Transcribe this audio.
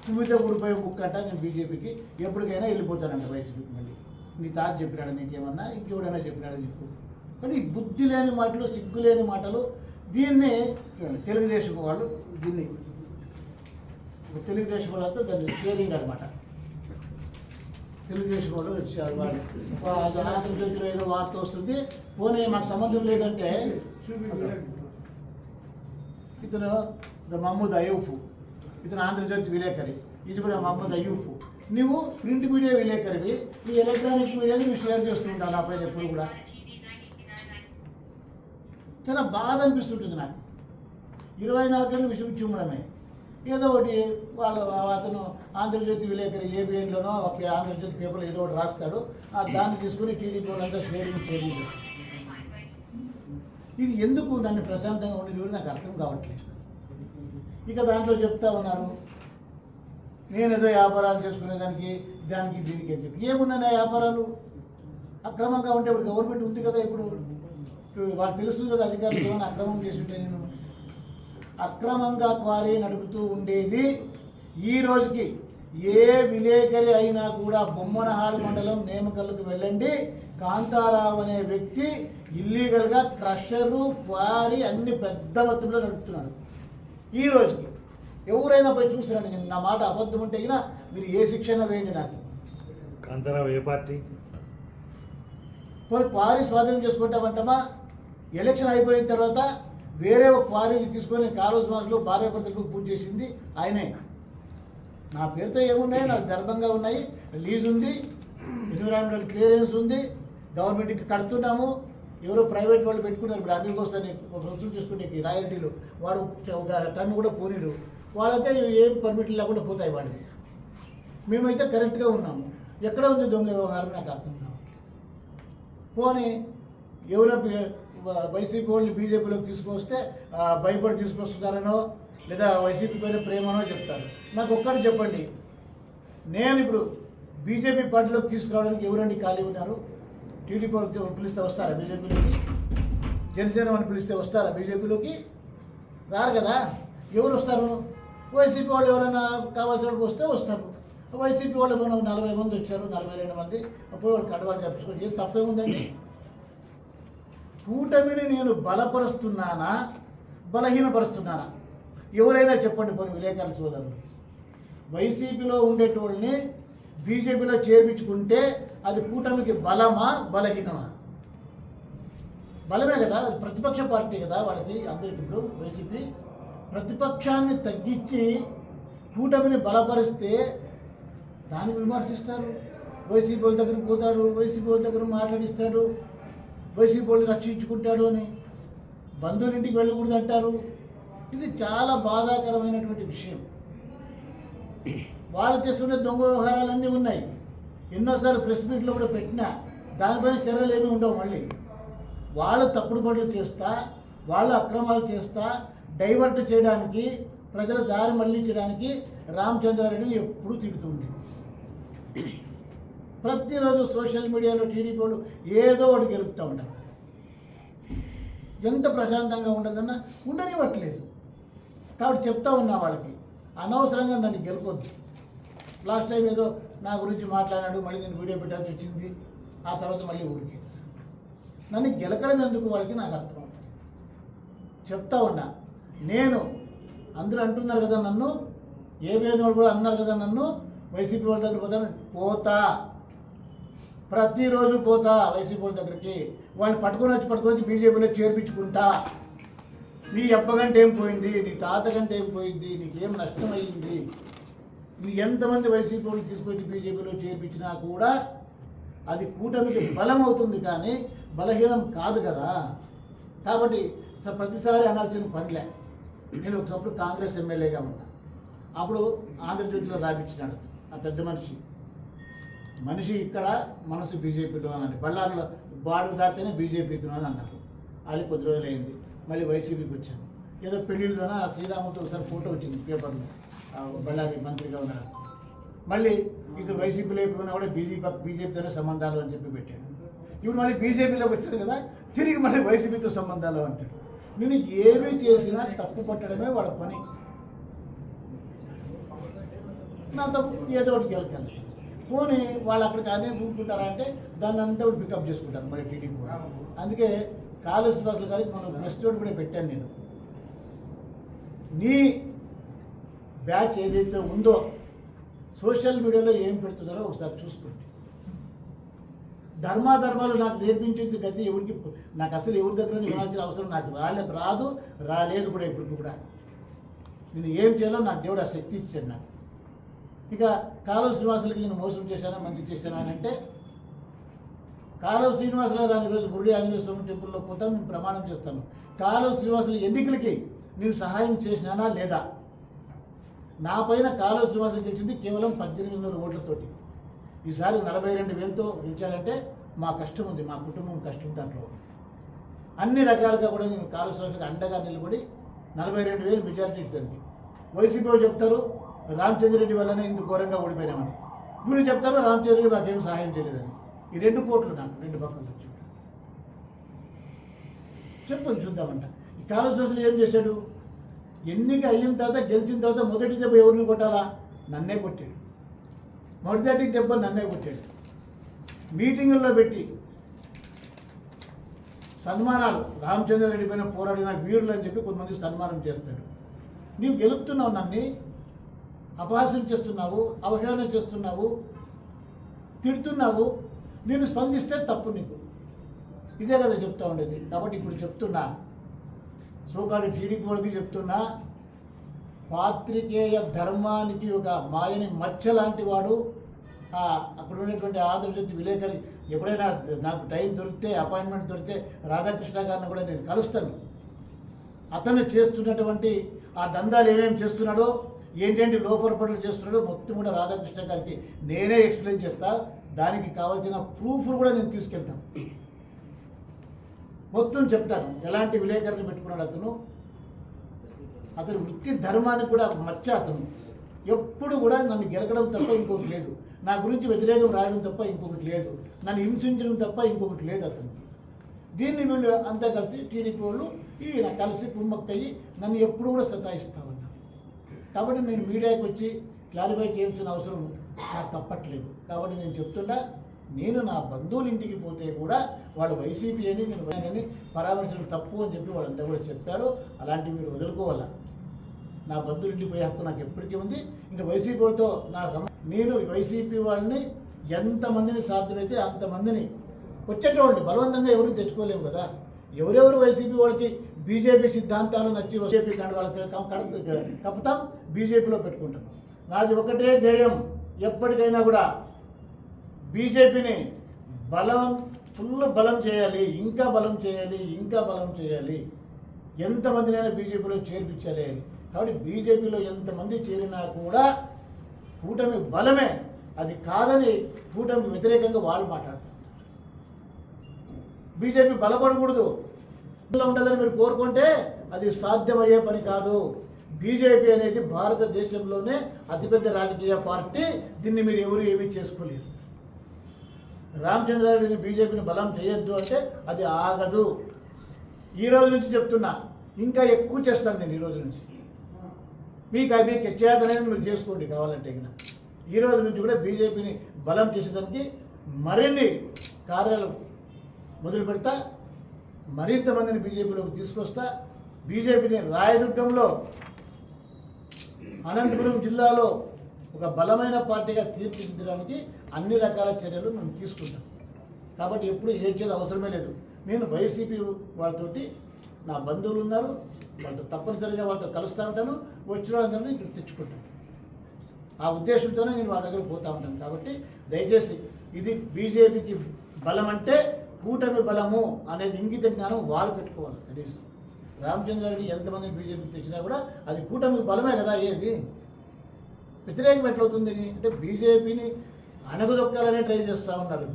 నువ్వుతో ఊడిపోయే book అంట నేను బీజేపీకి ఎప్పటికైనా వెళ్ళిపోతానంట వైసీపీకి. మళ్ళీ నీ తాత చెప్పినాడు నీకేమన్నా, ఇంకెవడైనా చెప్పినాడు నీకు. కానీ ఈ బుద్ధి లేని మాటలు, సిగ్గు లేని మాటలు, దీన్ని తెలుగుదేశం వాళ్ళు దీన్ని తెలుగుదేశం వాళ్ళతో దాన్ని షేరింగ్ అనమాట. తెలుగుదేశం వాళ్ళు వచ్చారు, వాళ్ళు ఆంధ్రజ్యోతిలో ఏదో వార్త వస్తుంది, పోనీ మాకు సంబంధం లేదంటే ఇతను మహమ్మద్ అయూఫ్, ఇతను ఆంధ్రజ్యోతి విలేకరి, ఇది కూడా మహమ్మద్ అయూఫ్. నువ్వు ప్రింట్ మీడియా విలేకరివి, ఈ ఎలక్ట్రానిక్ మీడియాని నువ్వు షేర్ చేస్తూ ఉంటావు నా పైన ఎప్పుడు కూడా. చాలా బాధ అనిపిస్తుంటుంది నాకు. 24 గంటలు విషయం చూడడమే. ఏదో ఒకటి వాళ్ళు అతను ఆంధ్రజ్యోతి విలేకరి ఏబిఎన్లోనో ఆంధ్రజ్యోతి పేపర్లో ఏదో ఒకటి రాస్తాడు, దాన్ని తీసుకుని టీడీపీ వాళ్ళంతా షేరింగ్ చేస్తారు. ఇది ఎందుకు నన్ను ప్రశాంతంగా ఉండేది నాకు అర్థం కావట్లేదు. ఇక దాంట్లో చెప్తా ఉన్నారు నేనేదో వ్యాపారాలు చేసుకునేదానికి దానికి దీనికి అని చెప్పి. ఏమున్నాయి వ్యాపారాలు? అక్రమంగా ఉంటే ఇప్పుడు గవర్నమెంట్ ఉంది కదా, ఇప్పుడు వాళ్ళు తెలుస్తుంది కదా అధికారులు ఏమైనా అక్రమం చేసి ఉంటే. నేను అక్రమంగా క్వారీ నడుపుతూ ఉండేది ఈ రోజుకి ఏ విలేకరి అయినా కూడా బొమ్మనహాళ్ మండలం నేమకల్లుకు వెళ్ళండి, కాంతారావు అనే వ్యక్తి ఇల్లీగల్గా క్రషరు క్వారీ అన్ని పెద్ద మొత్తంలో నడుపుతున్నాడు. ఈ రోజుకి ఎవరైనా పోయి చూసిరండి, నేను నా మాట అబద్ధం ఉంటే అయినా మీరు ఏ శిక్షణ వేయండి నాకు. కాంతారావు ఏ పార్టీ? కొన్ని క్వారీ స్వాధీనం చేసుకుంటామంటామా? ఎలక్షన్ అయిపోయిన తర్వాత వేరే ఒక క్వారీని తీసుకొని కాలువ మాసంలో భార్యాభర్తలకు పూజ చేసింది ఆయనే. నా పేరుతో ఏమున్నాయి, నాకు గర్భంగా ఉన్నాయి, లీజ్ ఉంది, ఎన్విరాన్మెంటల్ క్లియరెన్స్ ఉంది, గవర్నమెంట్కి కడుతున్నాము. ఎవరో ప్రైవేట్ వాళ్ళు పెట్టుకున్నారు, ఇప్పుడు అన్ని వస్తాయి వసూలు చేసుకునే రాయల్టీలు. వాడు ఒక టన్ను కూడా పోనీడు, వాళ్ళైతే ఏం పర్మిట్లు లేకుండా పోతాయి వాడికి. మేమైతే కరెక్ట్గా ఉన్నాము. ఎక్కడ ఉంది దొంగ వ్యవహారం నాకు అర్థం కాదు. పోనీ ఎవరో వైసీపీ వాళ్ళని బీజేపీలోకి తీసుకొస్తే భయపడి తీసుకొస్తున్నారనో లేదా వైసీపీ పైన ప్రేమనో చెప్తారు. నాకు ఒక్కటి చెప్పండి, నేను ఇప్పుడు బీజేపీ పార్టీలోకి తీసుకురావడానికి ఎవరండి ఖాళీ ఉన్నారు? టీడీపీ పిలిస్తే వస్తారా బీజేపీలోకి? జనసేన అని పిలిస్తే వస్తారా బీజేపీలోకి? రారు కదా. ఎవరు వస్తారు? వైసీపీ వాళ్ళు ఎవరైనా కావాల్సిన వాళ్ళకి వస్తే వస్తారు. వైసీపీ వాళ్ళు మనం 40 మంది వచ్చారు, 42 మంది పోయి వాళ్ళు కడవాలి చెప్పుకోండి, ఏం తప్పేముందండి? కూటమిని నేను బలపరుస్తున్నానా బలహీనపరుస్తున్నానా? ఎవరైనా చెప్పండి. కొన్ని విలేకరుల సోదరులు, వైసీపీలో ఉండేటోళ్ళని బీజేపీలో చేర్పించుకుంటే అది కూటమికి బలమా బలహీనమా? బలమే కదా, అది ప్రతిపక్ష పార్టీ కదా వాళ్ళకి. అందరికీ ఇప్పుడు వైసీపీ ప్రతిపక్షాన్ని తగ్గించి కూటమిని బలపరిస్తే దాన్ని విమర్శిస్తారు. వైసీపీ వాళ్ళ దగ్గరికి పోతాడు, వైసీపీ వాళ్ళ దగ్గర మాట్లాడిస్తాడు, వైసీపీ వాళ్ళని రక్షించుకుంటాడు అని. బంధువులింటికి వెళ్ళకూడదు అంటారు. ఇది చాలా బాధాకరమైనటువంటి విషయం. వాళ్ళు చేస్తుండే దొంగ వ్యవహారాలన్నీ ఉన్నాయి. ఎన్నోసార్లు ప్రెస్ మీట్లో కూడా పెట్టినా దానిపైన చర్యలు ఏమీ ఉండవు. మళ్ళీ వాళ్ళు తప్పుడు పనులు చేస్తా, వాళ్ళు అక్రమాలు చేస్తా, డైవర్ట్ చేయడానికి, ప్రజల దారి మళ్లించడానికి రామచంద్రారెడ్డిని ఎప్పుడూ తిడుతూ ఉండేది. ప్రతిరోజు సోషల్ మీడియాలో టీడీపీ వాళ్ళు ఏదో ఒకటి గెలుపుతూ ఉంటారు. ఎంత ప్రశాంతంగా ఉండదన్నా ఉండనివ్వట్లేదు. కాబట్టి చెప్తా ఉన్నా వాళ్ళకి, అనవసరంగా నన్ను గెలుపొద్దు. లాస్ట్ టైం ఏదో నా గురించి మాట్లాడాడు, మళ్ళీ నేను వీడియో పెట్టాల్సి వచ్చింది, ఆ తర్వాత మళ్ళీ ఊరికి. నన్ను గెలకడం ఎందుకు వాళ్ళకి నాకు అర్థమవుతుంది. చెప్తా ఉన్నా నేను, అందరూ అంటున్నారు కదా నన్ను, ఏబిఎన్ వాళ్ళు కూడా అన్నారు కదా నన్ను, వైసీపీ వాళ్ళ దగ్గర పోతా, ప్రతిరోజు పోతా వైసీపీ వాళ్ళ దగ్గరికి. వాళ్ళు పట్టుకొని వచ్చి బీజేపీలో చేర్పించుకుంటా. నీ అబ్బగంటే ఏం పోయింది, నీ తాతగంటే ఏం పోయింది, నీకేం నష్టమైంది? నీ ఎంతమంది వైసీపీ వాళ్ళు తీసుకొచ్చి బీజేపీలో చేర్పించినా కూడా అది కూటమికి బలం అవుతుంది, కానీ బలహీనం కాదు కదా. కాబట్టి ప్రతిసారి అనాల్సిన పనిలే. నేను ఒకప్పుడు కాంగ్రెస్ ఎమ్మెల్యేగా ఉన్నా. అప్పుడు ఆంధ్రజ్యోతిలో రాపించినాడు ఆ పెద్ద మనిషి ఇక్కడ మనసు బీజేపీలో అన్నాడు. బళ్ళారిలో బాడు దాటితేనే బీజేపీతో అని అన్నారు. అది కొద్ది రోజులు అయింది, మళ్ళీ వైసీపీకి వచ్చాను. ఏదో పెళ్ళిళ్ళతోన శ్రీరాముతో ఒకసారి ఫోటో వచ్చింది పేపర్లో, బళ్ళారి మంత్రిగా ఉన్నాడు. మళ్ళీ ఇతను వైసీపీ లేకుండా కూడా బీజేపీతోనే సంబంధాలు అని చెప్పి పెట్టాడు. ఇప్పుడు మళ్ళీ బీజేపీలోకి వచ్చాడు కదా, తిరిగి మళ్ళీ వైసీపీతో సంబంధాలు అంటాడు. నేను ఏమీ చేసినా తప్పు పట్టడమే వాళ్ళ పని. నాతో ఏదో ఒకటి గెలకాలి. పోనీ వాళ్ళు అక్కడికి అదే పూనుకుంటారా అంటే దాన్ని అంతా కూడా పికప్ చేసుకుంటారు మరి టీడీపీ. అందుకే కాళీ శ్రీనివాసులు గారికి మనం ప్రెస్ నోట్ కూడా పెట్టాను నేను. నీ బ్యాచ్ ఏదైతే ఉందో సోషల్ మీడియాలో ఏం పెడుతున్నారో ఒకసారి చూసుకోండి. ధర్మాలు నాకు నేర్పించే గతి ఎవరికి, నాకు అసలు ఎవరి దగ్గర వినాల్సిన అవసరం నాకు రాలేదు కూడా ఇప్పుడు కూడా. నేను ఏం చేయాలో నాకు దేవుడు ఆ శక్తి ఇచ్చాడు నాకు. ఇక కాలువ శ్రీనివాసులకి నేను మోసం చేశానా మంచి చేశానా అని అంటే, కాలువ శ్రీనివాసులు గారు ఈరోజు గురుడి ఆంజనేయ స్వామి టెంపుల్లో పోతాను, నేను ప్రమాణం చేస్తాను. కాలువ శ్రీనివాసులు ఎన్నికలకి నేను సహాయం చేసినానా లేదా? నా పైన కాలువ శ్రీనివాసులు గెలిచింది కేవలం 1800 ఓట్లతోటి. ఈసారి 42,000తో గెలిచారంటే మా కష్టం ఉంది, మా కుటుంబం కష్టం దాంట్లో. అన్ని రకాలుగా కూడా నేను కాలువ శ్రీనివాసులకు అండగా నిలబడి 42,000 మెజారిటీ ఇచ్చాను. వైసీపీ వాళ్ళు చెప్తారు రామచంద్రరెడ్డి వల్లనే ఇంత ఘోరంగా ఓడిపోయినామని, వీళ్ళు చెప్తారు రామచంద్రరెడ్డి మాకేం సహాయం చేయలేదని. ఈ 2 పోట్లు నాకు 2 పక్కల వచ్చి చెప్పని చూద్దామంట. ఈ కాలువ శ్రీనివాసులు ఏం చేశాడు? ఎన్నిక అయిన తర్వాత గెలిచిన తర్వాత మొదటి దెబ్బ ఎవరిని కొట్టాలా? నన్నే కొట్టాడు. మొదటి దెబ్బ నన్నే కొట్టాడు. మీటింగుల్లో పెట్టి సన్మానాలు, రామచంద్రరెడ్డి పైన పోరాడిన వీరులు అని చెప్పి కొంతమంది సన్మానం చేస్తాడు. నీవు గెలుపుతున్నావు, నన్ను అపహాస్యం చేస్తున్నావు, అవహేళన చేస్తున్నావు, తిడుతున్నావు, నేను స్పందిస్తే తప్పు నీకు. ఇదే కదా చెప్తా ఉండేది. కాబట్టి ఇప్పుడు చెప్తున్నా, సోకాలి టీడీపీ వాళ్ళకి చెప్తున్నా, పాత్రికేయ ధర్మానికి ఒక మాయని మచ్చ లాంటి వాడు. అక్కడ ఉన్నటువంటి ఆంధ్రజ్యోతి విలేకరి ఎప్పుడైనా నాకు టైం దొరికితే, అపాయింట్మెంట్ దొరికితే రాధాకృష్ణ గారిని కూడా నేను కలుస్తాను. అతను చేస్తున్నటువంటి ఆ దందాలు ఏమేమి చేస్తున్నాడో, ఏంటంటే లోపల పనులు చేస్తున్నాడో మొత్తం కూడా రాధాకృష్ణ గారికి నేనే ఎక్స్ప్లెయిన్ చేస్తా. దానికి కావాల్సిన ప్రూఫ్లు కూడా నేను తీసుకెళ్తాను, మొత్తం చెప్తాను. ఎలాంటి విలేకరులు పెట్టుకున్నాడు అతను వృత్తి ధర్మానికి కూడా మచ్చ. అతను ఎప్పుడు కూడా నన్ను గెలకడం తప్ప ఇంకొకటి లేదు, నా గురించి వ్యతిరేకం రాయడం తప్ప ఇంకొకటి లేదు, నన్ను హింసించడం తప్ప ఇంకొకటి లేదు అతనికి. దీన్ని వీళ్ళు అంతా కలిసి టీడీపీ వాళ్ళు ఈయన కలిసి కుమ్మక్కయ్యి నన్ను ఎప్పుడు కూడా సతాయిస్తా ఉన్నారు. కాబట్టి నేను మీడియాకి వచ్చి క్లారిఫై చేయాల్సిన అవసరం నాకు తప్పట్లేదు. కాబట్టి నేను చెప్తున్నా, నేను నా బంధువుల ఇంటికి పోతే కూడా వాళ్ళు వైసీపీ అని నేను పరామర్శించడం తప్పు అని చెప్పి వాళ్ళంతా కూడా చెప్పారు. అలాంటివి మీరు వదులుకోవాలా. నా బంధువుల ఇంటికి పోయే హక్కు నాకు ఎప్పటికీ ఉంది. ఇంకా వైసీపీ వాళ్ళతో నేను వైసీపీ వాళ్ళని ఎంతమందిని సాధ్యమైతే అంతమందిని వచ్చేటోళ్ళని బలవంతంగా ఎవరిని తెచ్చుకోలేము కదా. ఎవరెవరు వైసీపీ వాళ్ళకి బీజేపీ సిద్ధాంతాలు నచ్చి వైసీపీ వాళ్ళకి కప్పుతాం, బీజేపీలో పెట్టుకుంటాం. నాది ఒకటే ధ్యేయం, ఎప్పటికైనా కూడా బీజేపీని ఫుల్ బలం చేయాలి, ఇంకా బలం చేయాలి, ఇంకా బలం చేయాలి, ఎంతమందినైనా బీజేపీలో చేర్పించాలి. కాబట్టి బీజేపీలో ఎంతమంది చేరినా కూడా కూటమి బలమే, అది కాదని కూటమికి వ్యతిరేకంగా వాళ్ళు మాట్లాడతారు. బీజేపీ బలపడకూడదు, ఉండాలని మీరు కోరుకుంటే అది సాధ్యమయ్యే పని కాదు. బీజేపీ అనేది భారతదేశంలోనే అతిపెద్ద రాజకీయ పార్టీ. దీన్ని మీరు ఎవరు ఏమీ చేసుకోలేరు. రామచంద్రారెడ్డిని బీజేపీని బలం చేయొద్దు అంటే అది ఆగదు. ఈ రోజు నుంచి చెప్తున్నా, ఇంకా ఎక్కువ చేస్తాను నేను ఈ రోజు నుంచి. మీకు చేతనైనా మీరు చేసుకోండి కావాలంటే. ఈ రోజు నుంచి కూడా బీజేపీని బలం చేసేదానికి మరిన్ని కార్యాలు మొదలు పెడతా, మరింత మందిని బీజేపీలోకి తీసుకొస్తా. బీజేపీని రాయదుర్గంలో, అనంతపురం జిల్లాలో ఒక బలమైన పార్టీగా తీర్చిదిద్దడానికి అన్ని రకాల చర్యలు మేము తీసుకుంటాం. కాబట్టి ఎప్పుడు ఏడ్చేది అవసరమే లేదు. నేను వైసీపీ వాళ్ళతోటి నా బంధువులు ఉన్నారు, వాళ్ళతో తప్పనిసరిగా వాళ్ళతో కలుస్తూ ఉంటాను, వచ్చిన వాళ్ళందరినీ ఇక్కడ తెచ్చుకుంటాను. ఆ ఉద్దేశంతోనే నేను వాళ్ళ దగ్గర పోతూ ఉంటాను. కాబట్టి దయచేసి ఇది బీజేపీకి బలం అంటే కూటమి బలము అనేది ఇంగిత జ్ఞానం వాళ్ళు పెట్టుకోవాలి. కనీసం రామచంద్రారెడ్డి ఎంతమంది బీజేపీకి తెచ్చినా కూడా అది కూటమికి బలమే కదా. ఏది వ్యతిరేకం ఎట్లవుతుంది అంటే బీజేపీని అణగదొక్కాలనే ట్రై చేస్తూ ఉన్నారు.